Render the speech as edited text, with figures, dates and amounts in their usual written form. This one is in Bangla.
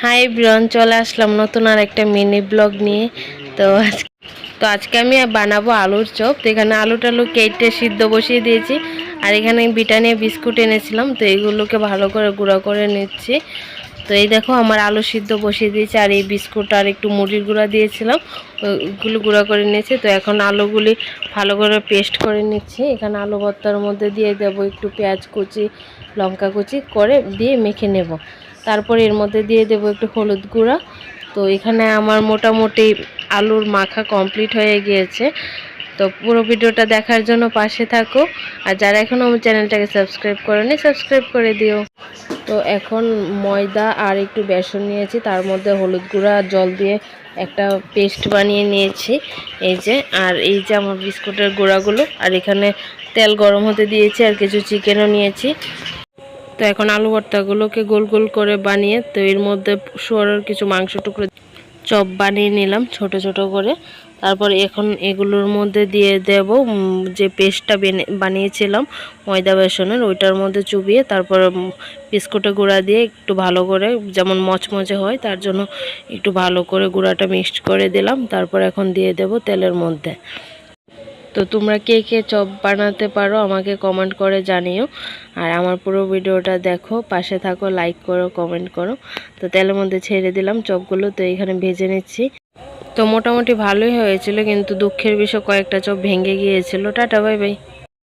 হাই ব্রন, চলে আসলাম নতুন আর একটা মিনি ব্লগ নিয়ে। তো আজকে আমি বানাবো আলুর চপ। তো এখানে আলু টালু কেটে সিদ্ধ বসিয়ে দিয়েছি। আর এখানে ব্রিটানিয়া বিস্কুট এনেছিলাম, তো এইগুলোকে ভালো করে গুঁড়া করে নিচ্ছি। তো এই দেখো আমার আলু সিদ্ধ বসিয়ে দিয়েছি, আর এই বিস্কুট আর একটু মুড়ির গুঁড়া দিয়েছিলাম, ওইগুলো গুঁড়া করে নিয়েছি। তো এখন আলুগুলি ভালো করে পেস্ট করে নিচ্ছি। এখানে আলু ভর্তার মধ্যে দিয়ে দেবো একটু পেঁয়াজ কুচি, লঙ্কা কুচি করে দিয়ে মেখে নেব। তারপর এর মধ্যে দিয়ে দেব একটু হলুদ গুঁড়া। তো এখানে আমার মোটামুটি আলুর মাখা কমপ্লিট হয়ে গিয়েছে। তো পুরো ভিডিওটা দেখার জন্য পাশে থাকো, আর যারা এখনও আমার চ্যানেলটাকে সাবস্ক্রাইব করেনি সাবস্ক্রাইব করে দিও। তো এখন ময়দা আর একটু বেসন নিয়েছি, তার মধ্যে হলুদ গুঁড়া আর জল দিয়ে একটা পেস্ট বানিয়ে নিয়েছি। এই যে, আর এই যে আমার বিস্কুটের গুঁড়াগুলো, আর এখানে তেল গরম হতে দিয়েছি, আর কিছু চিকেনও নিয়েছি। তো এখন আলু ভর্তাগুলোকে গোল গোল করে বানিয়ে, তো এর মধ্যে শুয়োরের কিছু মাংস টুকরো চপ বানিয়ে নিলাম ছোট ছোট করে। তারপর এখন এগুলোর মধ্যে দিয়ে দেব যে পেস্টটা বানিয়েছিলাম ময়দা বেসনের, ওইটার মধ্যে চুবিয়ে তারপর বিস্কুটের গুঁড়া দিয়ে একটু ভালো করে, যেমন মচমচে হয় তার জন্য একটু ভালো করে গুঁড়াটা মিক্সড করে দিলাম। তারপর এখন দিয়ে দেব তেলের মধ্যে। তো তোমরা কে কে চপ বানাতে পারো আমাকে কমেন্ট করে জানিও। আর আমার পুরো ভিডিওটা দেখো, পাশে থাকো, লাইক করো, কমেন্ট করো। তো তেলের মধ্যে ছেড়ে দিলাম চপগুলো, তো এখানে ভেজে নিচ্ছি। তো মোটামুটি ভালোই হয়েছিল, কিন্তু দুঃখের বিষয় কয়েকটা চপ ভেঙে গিয়েছিল। Tata, bye bye.